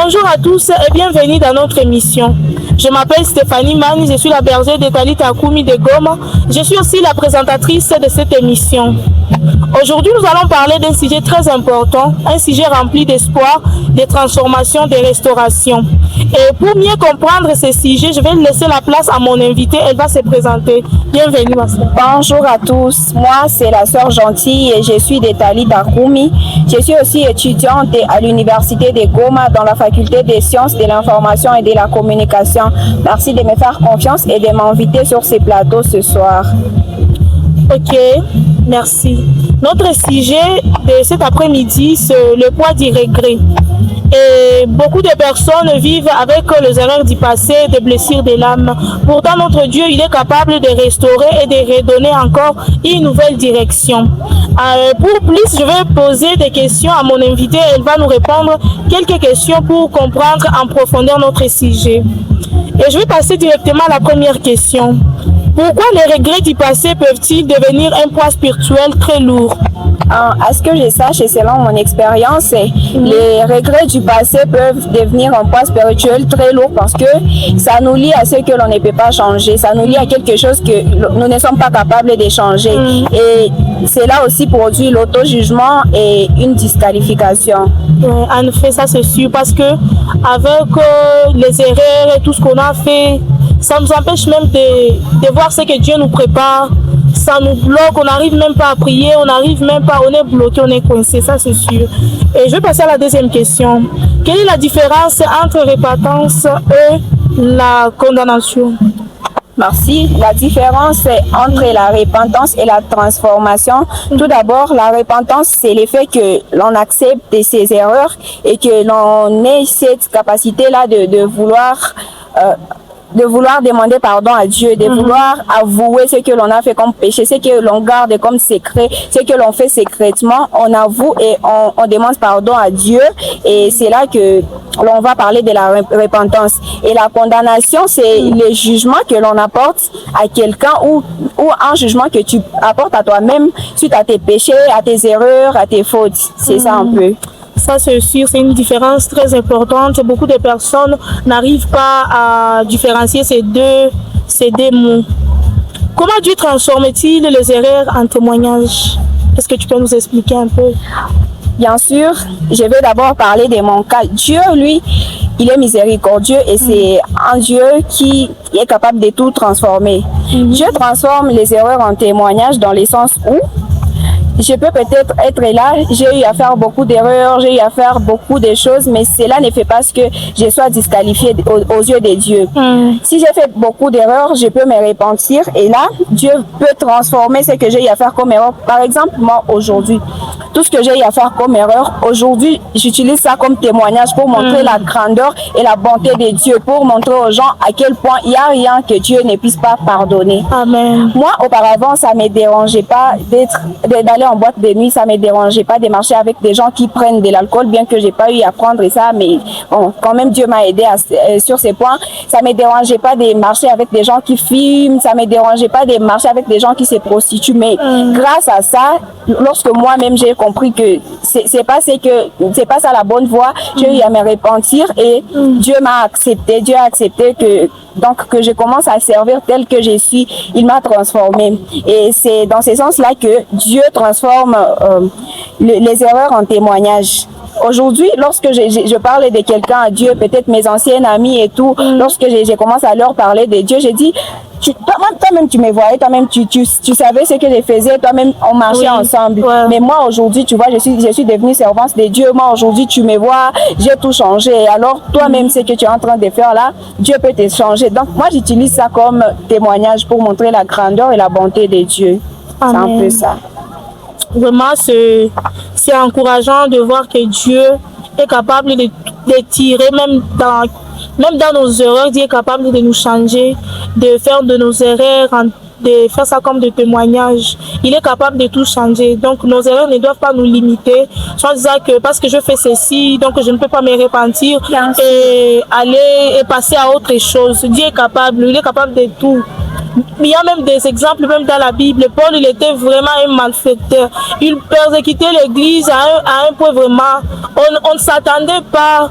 Bonjour à tous et bienvenue dans notre émission. Je m'appelle Stéphanie Mani, je suis la bergère de Talita Kumi de Goma. Je suis aussi la présentatrice de cette émission. Aujourd'hui, nous allons parler d'un sujet très important, un sujet rempli d'espoir, de transformation, de restauration. Et pour mieux comprendre ce sujet, je vais laisser la place à mon invitée. Elle va se présenter. Bienvenue, ma soeur. Bonjour à tous. Moi, c'est la sœur Gentille et je suis de Talita Kumi. Je suis aussi étudiante à l'Université de Goma dans la faculté des sciences de l'information et de la communication. Merci de me faire confiance et de m'inviter sur ces plateaux ce soir. Ok, merci. Notre sujet de cet après-midi, c'est le poids du regret. Et beaucoup de personnes vivent avec les erreurs du passé, des blessures de l'âme. Pourtant, notre Dieu, il est capable de restaurer et de redonner encore une nouvelle direction. Pour plus, je vais poser des questions à mon invité. Elle va nous répondre quelques questions pour comprendre en profondeur notre sujet. Et je vais passer directement à la première question. Pourquoi les regrets du passé peuvent-ils devenir un poids spirituel très lourd? À ce que je sache et selon mon expérience, les regrets du passé peuvent devenir un poids spirituel très lourd parce que ça nous lie à ce que l'on ne peut pas changer. Ça nous lie à quelque chose que nous ne sommes pas capables de changer. Et cela aussi produit l'auto-jugement et une disqualification. En effet, ça c'est sûr parce que avec les erreurs et tout ce qu'on a fait, ça nous empêche même de voir ce que Dieu nous prépare. Ça nous bloque, on n'arrive même pas à prier, on n'arrive même pas, on est bloqué, on est coincé, ça c'est sûr. Et je vais passer à la deuxième question. Quelle est la différence entre repentance et la condamnation? Merci. La différence entre la repentance et la transformation. Tout d'abord, la repentance, c'est le fait que l'on accepte ses erreurs et que l'on ait cette capacité-là de vouloir demander pardon à Dieu, de vouloir avouer ce que l'on a fait comme péché, ce que l'on garde comme secret, ce que l'on fait secrètement, on avoue et on demande pardon à Dieu. Et c'est là que l'on va parler de la repentance. Et la condamnation, c'est le jugement que l'on apporte à quelqu'un ou un jugement que tu apportes à toi-même suite à tes péchés, à tes erreurs, à tes fautes. C'est ça un peu. Ça, c'est sûr, c'est une différence très importante. Beaucoup de personnes n'arrivent pas à différencier ces deux mots. Comment Dieu transforme-t-il les erreurs en témoignages? Est-ce que tu peux nous expliquer un peu? Bien sûr, je vais d'abord parler de mon cas. Dieu, lui, il est miséricordieux et c'est un Dieu qui est capable de tout transformer. Dieu transforme les erreurs en témoignages dans le sens où je peux peut-être être là, j'ai eu à faire beaucoup d'erreurs, j'ai eu à faire beaucoup de choses, mais cela ne fait pas ce que je sois disqualifiée aux yeux de Dieu. Si j'ai fait beaucoup d'erreurs, je peux me repentir et là, Dieu peut transformer ce que j'ai eu à faire comme erreur. Par exemple, moi, aujourd'hui, tout ce que j'ai eu à faire comme erreur, aujourd'hui, j'utilise ça comme témoignage pour montrer la grandeur et la bonté de Dieu, pour montrer aux gens à quel point il n'y a rien que Dieu ne puisse pas pardonner. Amen. Moi, auparavant, ça ne me dérangeait pas d'aller en boîte de nuit, ça ne me dérangeait pas de marcher avec des gens qui prennent de l'alcool, bien que j'ai pas eu à prendre ça, mais bon, quand même Dieu m'a aidé sur ces points. Ça ne me dérangeait pas de marcher avec des gens qui fument, ça ne me dérangeait pas de marcher avec des gens qui se prostituent, mais grâce à ça, lorsque moi-même j'ai compris que c'est pas ça la bonne voie, j'ai eu à me repentir et Dieu m'a accepté, Dieu a accepté que je commence à servir tel que je suis, il m'a transformé. Et c'est dans ce sens-là que Dieu transforme les erreurs en témoignages. Aujourd'hui, lorsque je parle de quelqu'un à Dieu, peut-être mes anciennes amies et tout, lorsque je commence à leur parler de Dieu, je dis, toi-même tu me voyais, toi-même tu savais ce que je faisais, toi-même on marchait ensemble. Ouais. Mais moi aujourd'hui, tu vois, je suis devenue servante de Dieu. Moi aujourd'hui, tu me vois, j'ai tout changé. Alors toi-même, ce que tu es en train de faire là, Dieu peut te changer. Donc moi, j'utilise ça comme témoignage pour montrer la grandeur et la bonté de Dieu. C'est un peu ça. Vraiment, c'est encourageant de voir que Dieu est capable de tirer, même dans nos erreurs, Dieu est capable de nous changer, de faire de nos erreurs, de faire ça comme des témoignages. Il est capable de tout changer. Donc nos erreurs ne doivent pas nous limiter. Sans dire que parce que je fais ceci, donc je ne peux pas me repentir et aller et passer à autre chose. Dieu est capable, il est capable de tout. Il y a même des exemples, même dans la Bible. Paul, il était vraiment un malfaiteur. Il persécutait l'église à un point vraiment. On ne s'attendait pas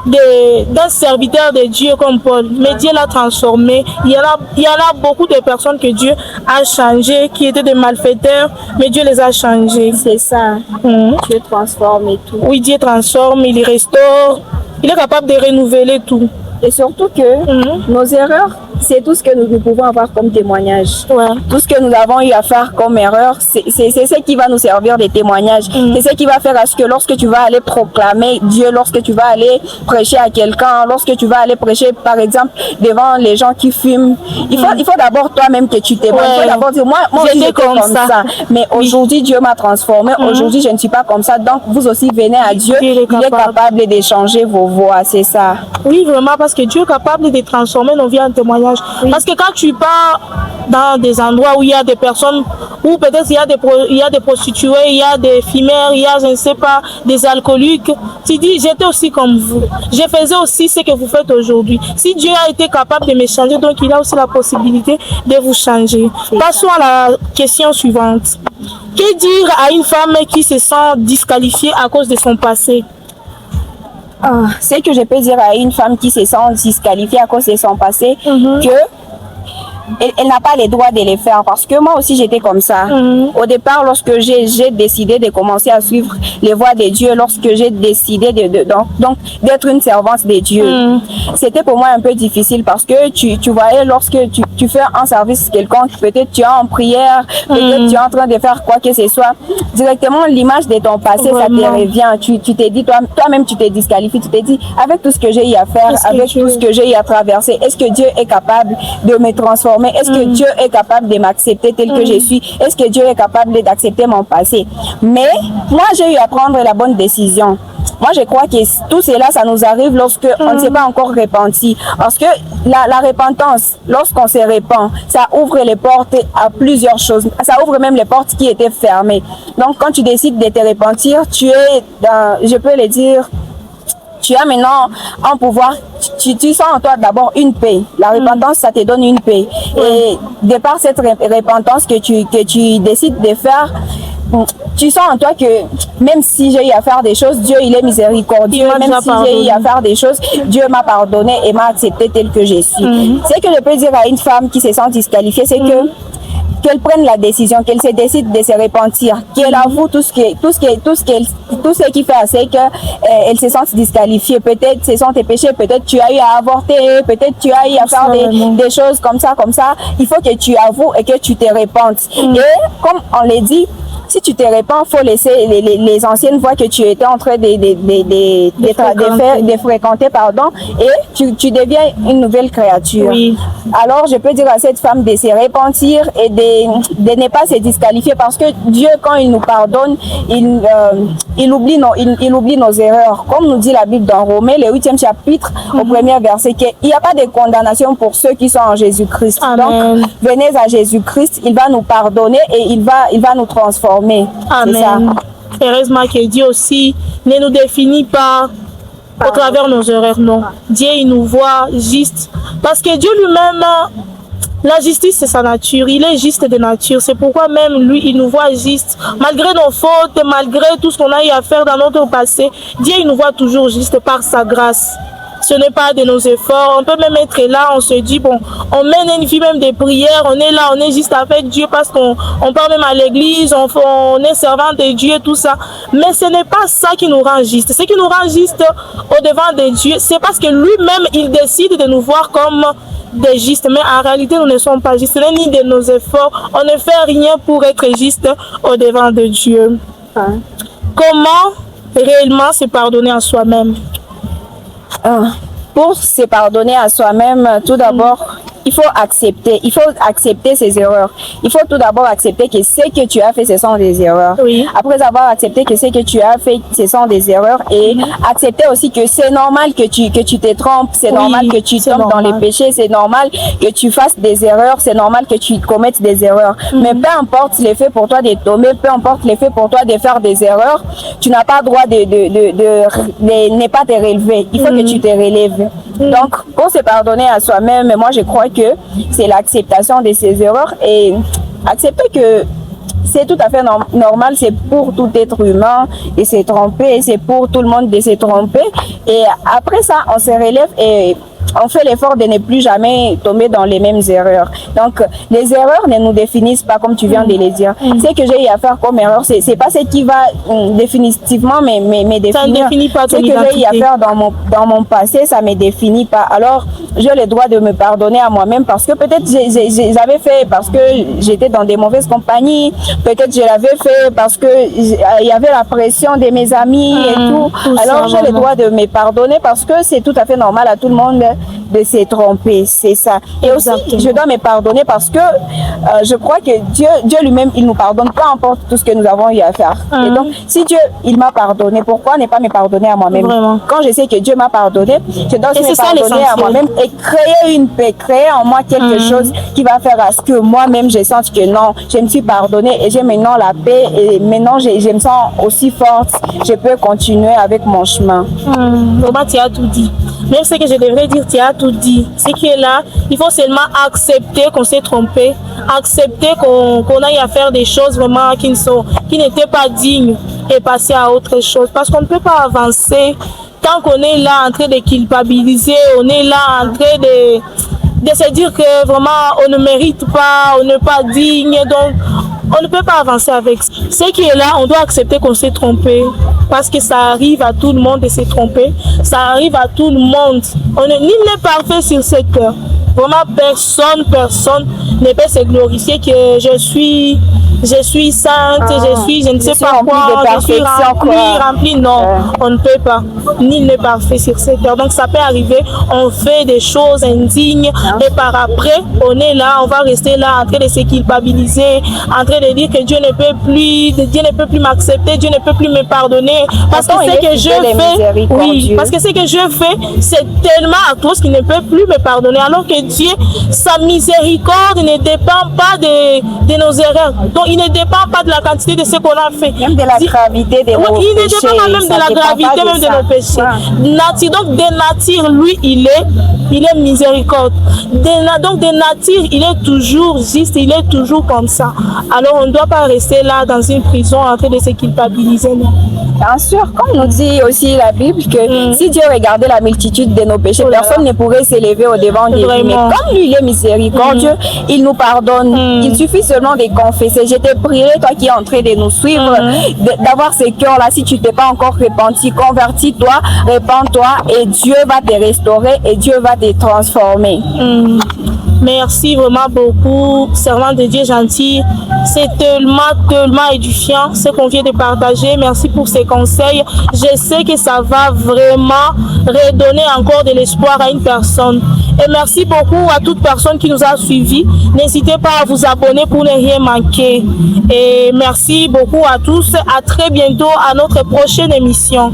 d'un serviteur de Dieu comme Paul, mais Dieu l'a transformé. Il y en a beaucoup de personnes que Dieu a changé, qui étaient des malfaiteurs, mais Dieu les a changés. C'est ça. Dieu transforme et tout. Oui, Dieu transforme, il restaure, il est capable de renouveler tout. Et surtout que nos erreurs, c'est tout ce que nous pouvons avoir comme témoignage. Ouais. Tout ce que nous avons eu à faire comme erreur, c'est ce qui va nous servir de témoignage. C'est ce qui va faire à ce que lorsque tu vas aller proclamer Dieu, lorsque tu vas aller prêcher à quelqu'un, lorsque tu vas aller prêcher, par exemple, devant les gens qui fument, il faut d'abord toi-même que tu témoignes. Il faut d'abord dire, moi j'étais comme ça. Mais aujourd'hui, Dieu m'a transformé. Aujourd'hui, je ne suis pas comme ça. Donc, vous aussi, venez à Dieu. Il est capable d'échanger vos voix. C'est ça. Oui, vraiment, parce que Dieu est capable de transformer nos vies en témoignage. Oui. Parce que quand tu pars dans des endroits où il y a des personnes, où peut-être il y a des prostituées, il y a des fumeurs, il y a, je ne sais pas, des alcooliques, tu dis, j'étais aussi comme vous. Je faisais aussi ce que vous faites aujourd'hui. Si Dieu a été capable de me changer, donc il a aussi la possibilité de vous changer. Passons à la question suivante. Que dire à une femme qui se sent disqualifiée à cause de son passé? Ce que je peux dire à une femme qui se sent disqualifiée à cause de son passé, que elle n'a pas les droits de les faire, parce que moi aussi j'étais comme ça. Au départ, lorsque j'ai décidé de commencer à suivre les voies de Dieu, lorsque j'ai décidé donc d'être une servante de Dieu, c'était pour moi un peu difficile, parce que tu voyais, lorsque tu fais un service quelconque, peut-être tu es en prière, peut-être tu es en train de faire quoi que ce soit, directement l'image de ton passé, ça te revient. Tu t'es dit, toi-même tu te disqualifies, tu te dis, avec tout ce que j'ai eu à faire, avec tout ce que j'ai eu à traverser, est-ce que Dieu est capable de me transformer? Est-ce que Dieu est capable de m'accepter tel que je suis? Est-ce que Dieu est capable d'accepter mon passé? Mais moi, j'ai eu à prendre la bonne décision. Moi, je crois que tout cela, ça nous arrive lorsque on ne s'est pas encore repenti. Parce que la repentance, lorsqu'on se repent, ça ouvre les portes à plusieurs choses. Ça ouvre même les portes qui étaient fermées. Donc, quand tu décides de te repentir, tu es dans, je peux le dire, tu as maintenant un pouvoir, tu sens en toi d'abord une paix. La repentance, ça te donne une paix. Et de par cette repentance que tu décides de faire, tu sens en toi que même si j'ai eu à faire des choses, Dieu il est miséricordieux. Même si j'ai eu à faire des choses, Dieu m'a pardonné et m'a accepté tel que je suis. Ce que je peux dire à une femme qui se sent disqualifiée, c'est que qu'elle prenne la décision, qu'elle se décide de se repentir, qu'elle avoue tout ce qui fait assez qu'elle se sente disqualifiée. Peut-être ce sont tes péchés, peut-être tu as eu à avorter, peut-être tu as eu à faire des choses comme ça. Il faut que tu avoues et que tu te repentes. Et comme on l'a dit, si tu te repens, il faut laisser les anciennes voies que tu étais en train de fréquenter, et tu deviens une nouvelle créature. Oui. Alors, je peux dire à cette femme de se repentir et de ne pas se disqualifier, parce que Dieu, quand il nous pardonne, il oublie nos erreurs. Comme nous dit la Bible dans Romains, le 8e chapitre, au premier verset, qu'il n'y a pas de condamnation pour ceux qui sont en Jésus-Christ. Donc, venez à Jésus-Christ, il va nous pardonner et il va nous transformer. Amen. Heureusement que Dieu aussi ne nous définit pas au travers de nos erreurs, non. Dieu, il nous voit juste. Parce que Dieu lui-même, la justice, c'est sa nature. Il est juste de nature. C'est pourquoi même lui, il nous voit juste. Malgré nos fautes, malgré tout ce qu'on a eu à faire dans notre passé, Dieu, il nous voit toujours juste par sa grâce. Ce n'est pas de nos efforts. On peut même être là, on se dit, bon, on mène une vie même de prière, on est là, on est juste avec Dieu parce qu'on part même à l'église, on est servant de Dieu, tout ça. Mais ce n'est pas ça qui nous rend juste. Ce qui nous rend juste au devant de Dieu, c'est parce que lui-même, il décide de nous voir comme des justes. Mais en réalité, nous ne sommes pas justes, ce n'est ni de nos efforts. On ne fait rien pour être juste au devant de Dieu. Comment réellement se pardonner à soi-même? Pour se pardonner à soi-même, tout d'abord, il faut accepter ses erreurs. Il faut tout d'abord accepter que ce que tu as fait, ce sont des erreurs. Oui. Après avoir accepté que ce que tu as fait, ce sont des erreurs, et accepter aussi que c'est normal que tu te trompes, c'est normal que tu tombes dans les péchés, c'est normal que tu fasses des erreurs, c'est normal que tu commettes des erreurs. Mais peu importe l'effet pour toi de tomber, peu importe l'effet pour toi de faire des erreurs, tu n'as pas le droit de ne pas te relever. Il faut que tu te relèves. Donc, pour se pardonner à soi-même, moi je crois que c'est l'acceptation de ses erreurs et accepter que c'est tout à fait normal, c'est pour tout être humain de se tromper, c'est pour tout le monde de se tromper. Et après ça, on se relève et on fait l'effort de ne plus jamais tomber dans les mêmes erreurs. Donc, les erreurs ne nous définissent pas, comme tu viens de le dire. Ce que j'ai eu à faire comme erreur, c'est pas ce qui va définitivement me définir. Ça ne définit pas ton identité. Ce que j'ai eu à faire dans mon passé, ça me définit pas. Alors, j'ai le droit de me pardonner à moi-même parce que peut-être j'avais fait parce que j'étais dans des mauvaises compagnies. Peut-être je l'avais fait parce que il y avait la pression de mes amis et tout. Alors, j'ai le droit de me pardonner parce que c'est tout à fait normal à tout le monde de se tromper, c'est ça. Et aussi, je dois me pardonner parce que je crois que Dieu lui-même, il nous pardonne, peu importe tout ce que nous avons eu à faire. Et donc, si Dieu, il m'a pardonné, pourquoi ne pas me pardonner à moi-même? Quand je sais que Dieu m'a pardonné, je dois me pardonner à moi-même et créer une paix, créer en moi quelque chose qui va faire à ce que moi-même, je sente que non, je me suis pardonné et j'ai maintenant la paix et maintenant, je me sens aussi forte, je peux continuer avec mon chemin. Vraiment, tu as tout dit. Même ce que je devrais dire, tu as tout dit. Ce qui est là, il faut seulement accepter qu'on s'est trompé, accepter qu'on aille à faire des choses vraiment qui n'étaient pas dignes et passer à autre chose. Parce qu'on ne peut pas avancer tant qu'on est là en train de culpabiliser, on est là en train de se dire que vraiment on ne mérite pas, on n'est pas digne. Donc, on ne peut pas avancer avec ça. Ce qui est là, on doit accepter qu'on s'est trompé. Parce que ça arrive à tout le monde de se tromper. Ça arrive à tout le monde. Nul n'est parfait sur cette terre. Vraiment, personne ne peut se glorifier que je suis sainte, je ne sais pas quoi, je suis remplie. Non, on ne peut pas. Nul n'est parfait sur cette terre. Donc ça peut arriver, on fait des choses indignes et par après, on est là, on va rester là en train de se culpabiliser, en train de dire que Dieu ne peut plus m'accepter, Dieu ne peut plus me pardonner parce que ce que je fais, parce que ce que je fais, c'est tellement atroce qu'il ne peut plus me pardonner. Alors que Dieu, sa miséricorde ne dépend pas de nos erreurs. Donc, il ne dépend pas de la quantité de ce qu'on a fait. Même de la gravité de nos péchés. Il ne dépend pas même de la gravité même de nos péchés. Donc, de nature, lui, il est miséricorde. Donc, de nature, il est toujours juste, il est toujours comme ça. Alors, on ne doit pas rester là dans une prison en train de se culpabiliser. Bien sûr, comme nous dit aussi la Bible, que si Dieu regardait la multitude de nos péchés, personne ne pourrait s'élever au devant de lui. Mais comme lui, il est miséricordieux, il nous pardonne. Il suffit seulement de confesser. Je te prierai, toi qui es en train de nous suivre, d'avoir ce cœur-là. Si tu t'es pas encore repenti, convertis-toi, répands-toi et Dieu va te restaurer et Dieu va te transformer. Merci vraiment beaucoup, servant de Dieu gentil. C'est tellement édifiant ce qu'on vient de partager. Merci pour ces conseils. Je sais que ça va vraiment redonner encore de l'espoir à une personne. Et merci beaucoup à toute personne qui nous a suivis. N'hésitez pas à vous abonner pour ne rien manquer. Et merci beaucoup à tous. À très bientôt à notre prochaine émission.